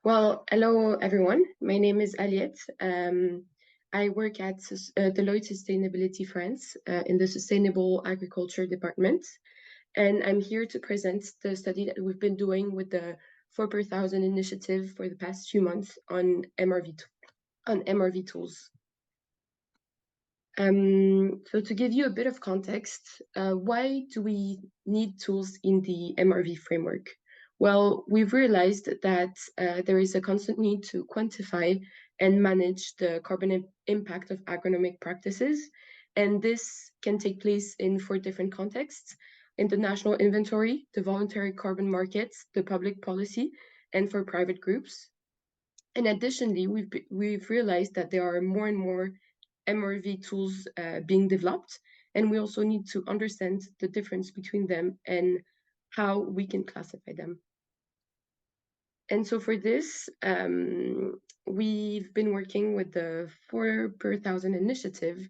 Well, hello everyone. My name is Aliette. I work at Deloitte Sustainability France in the Sustainable Agriculture Department. And I'm here to present the study that we've been doing with the 4 per 1,000 initiative for the past few months on MRV tools. So to give you a bit of context, why do we need tools in the MRV framework? Well, we've realized that there is a constant need to quantify and manage the carbon impact of agronomic practices. And this can take place in 4 different contexts: in the national inventory, the voluntary carbon markets, the public policy, and for private groups. And additionally, we've realized that there are more and more MRV tools being developed, and we also need to understand the difference between them and how we can classify them. And so for this, we've been working with the 4 per 1,000 initiative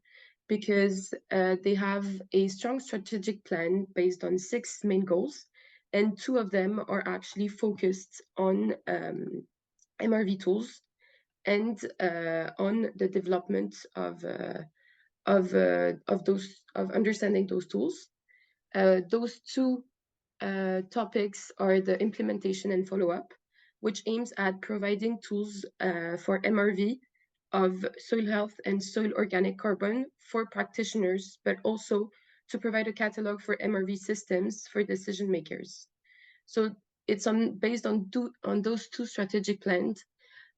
because they have a strong strategic plan based on 6 main goals, and 2 of them are actually focused on MRV tools and on the development of understanding those tools. Those 2 topics are the implementation and follow-up, which aims at providing tools for MRV of soil health and soil organic carbon for practitioners, but also to provide a catalog for MRV systems for decision makers. So it's based on those 2 strategic plans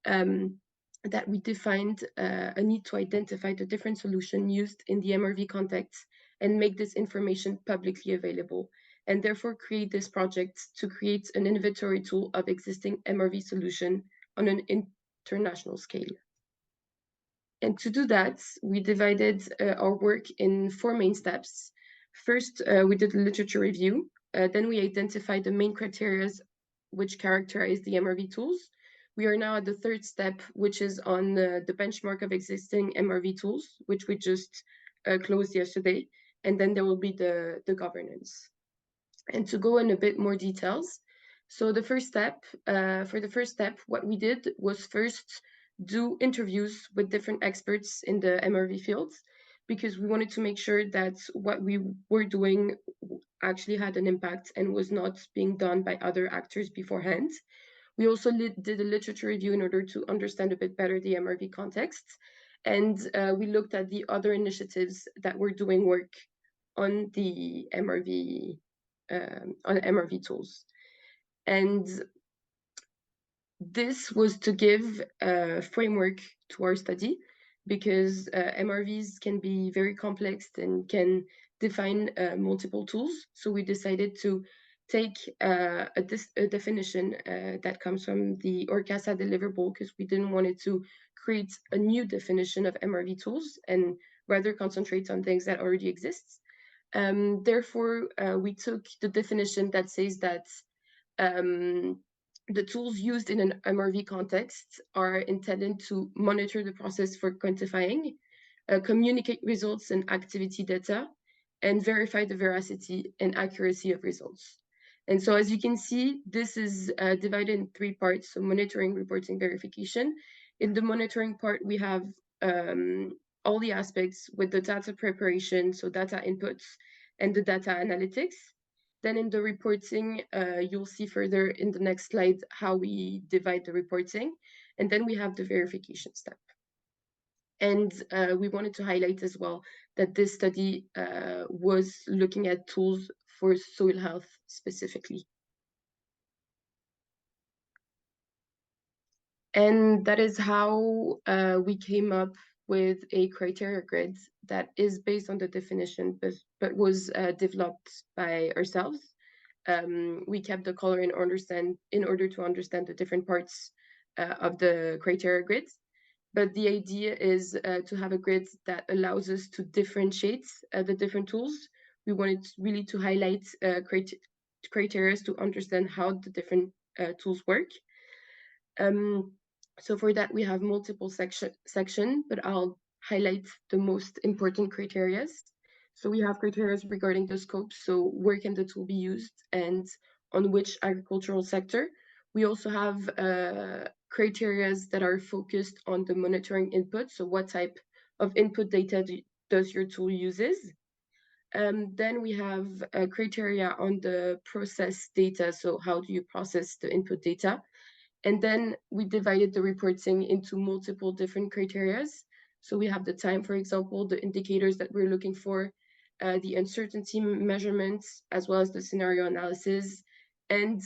that we defined a need to identify the different solutions used in the MRV context and make this information publicly available, and therefore create this project to create an inventory tool of existing MRV solution on an international scale. And to do that, we divided our work in 4 main steps. First, we did a literature review. Then we identified the main criteria which characterize the MRV tools. We are now at the 3rd step, which is on the benchmark of existing MRV tools, which we just closed yesterday. And then there will be the governance. And to go in a bit more details, so the first step, for the first step, what we did was first do interviews with different experts in the MRV fields, because we wanted to make sure that what we were doing actually had an impact and was not being done by other actors beforehand. We also did a literature review in order to understand a bit better the MRV context. And we looked at the other initiatives that were doing work on the MRV tools. And this was to give a framework to our study, because MRVs can be very complex and can define multiple tools. So we decided to take a definition that comes from the ORCASA deliverable, because we didn't want it to create a new definition of MRV tools and rather concentrate on things that already exist. Therefore, we took the definition that says that the tools used in an MRV context are intended to monitor the process for quantifying, communicate results and activity data, and verify the veracity and accuracy of results. And so as you can see, this is divided in 3 parts, so monitoring, reporting, verification. In the monitoring part, we have all the aspects with the data preparation, so data inputs and the data analytics. Then in the reporting, you'll see further in the next slide how we divide the reporting. And then we have the verification step. And we wanted to highlight as well that this study was looking at tools for soil health specifically. And that is how we came up with a criteria grid that is based on the definition, but was developed by ourselves. We kept the color in order to understand the different parts of the criteria grid. But the idea is to have a grid that allows us to differentiate the different tools. We wanted really to highlight criteria to understand how the different tools work. So for that, we have multiple section, but I'll highlight the most important criteria. So we have criteria regarding the scope, so where can the tool be used and on which agricultural sector. We also have criteria that are focused on the monitoring input, so what type of input data does your tool uses. Then we have criteria on the process data, so how do you process the input data. And then we divided the reporting into multiple different criteria. So we have the time, for example, the indicators that we're looking for, the uncertainty measurements, as well as the scenario analysis. And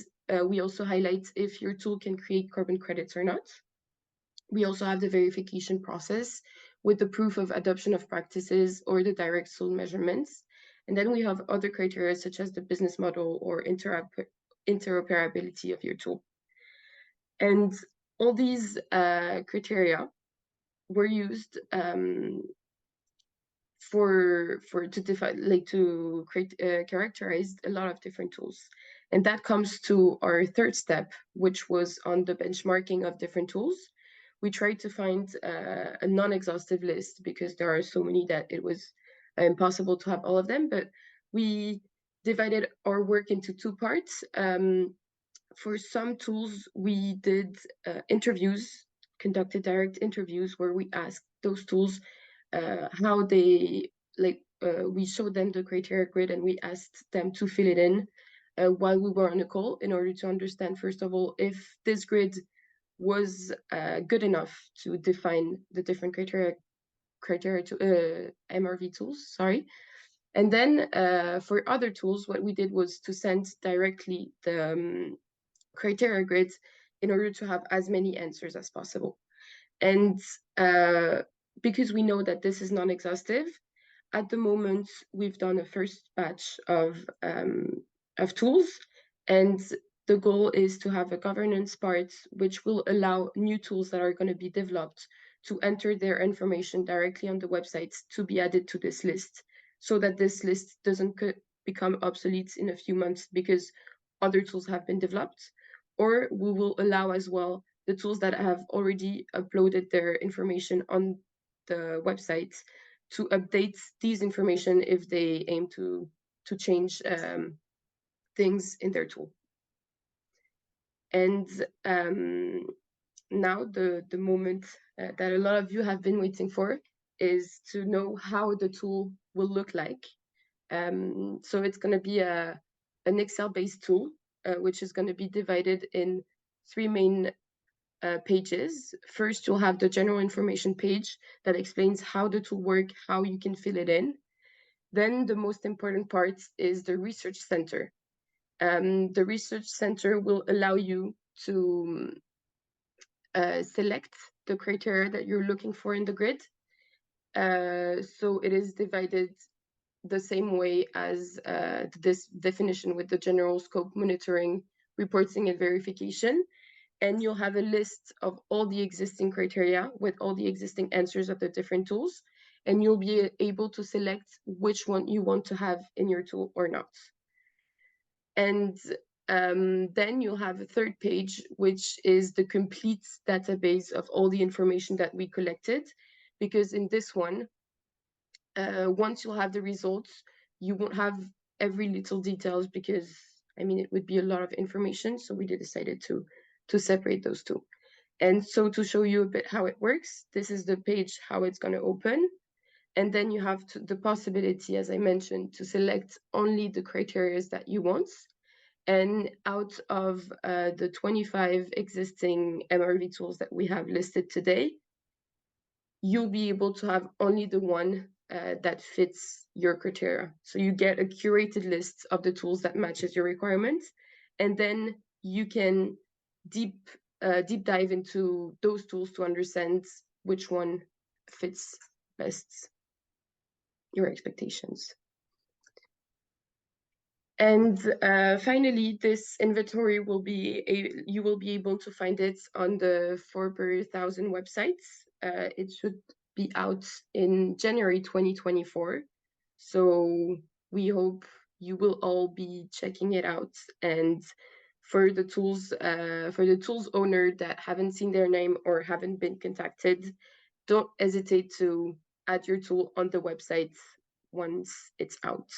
we also highlight if your tool can create carbon credits or not. We also have the verification process with the proof of adoption of practices or the direct soil measurements. And then we have other criteria such as the business model or interoperability of your tool. And all these criteria were used to define, like, to create characterize a lot of different tools. And that comes to our third step, which was on the benchmarking of different tools. We tried to find a non-exhaustive list because there are so many that it was impossible to have all of them, but we divided our work into two parts. For some tools, we did interviews, conducted direct interviews where we asked those tools how they, we showed them the criteria grid and we asked them to fill it in while we were on a call in order to understand, first of all, if this grid was good enough to define the different criteria to MRV tools, sorry. And then for other tools, what we did was to send directly the criteria grids in order to have as many answers as possible. And because we know that this is non-exhaustive, at the moment we've done a first batch of tools, and the goal is to have a governance part which will allow new tools that are going to be developed to enter their information directly on the websites to be added to this list, so that this list doesn't become obsolete in a few months because other tools have been developed. Or we will allow as well the tools that have already uploaded their information on the website to update these information if they aim to change things in their tool. And now the moment that a lot of you have been waiting for is to know how the tool will look like. So it's going to be an Excel-based tool, which is going to be divided in three main pages. First, you'll have the general information page that explains how the tool works, how you can fill it in. Then the most important part is the research center. The research center will allow you to select the criteria that you're looking for in the grid. So it is divided the same way as this definition with the general scope, monitoring, reporting, and verification. And you'll have a list of all the existing criteria with all the existing answers of the different tools. And you'll be able to select which one you want to have in your tool or not. And then you'll have a third page, which is the complete database of all the information that we collected. Because in this one, once you'll have the results, you won't have every little details because, I mean, it would be a lot of information. So we decided to separate those two. And so to show you a bit how it works, this is the page, how it's going to open. And then you have the possibility, as I mentioned, to select only the criteria that you want. And out of the 25 existing MRV tools that we have listed today, you'll be able to have only the one that fits your criteria. So you get a curated list of the tools that matches your requirements, and then you can deep dive into those tools to understand which one fits best your expectations. And finally, this inventory will be you will be able to find it on the 4per1000 website. It should be out in January 2024. So we hope you will all be checking it out. And for the tools owner that haven't seen their name or haven't been contacted, don't hesitate to add your tool on the website once it's out.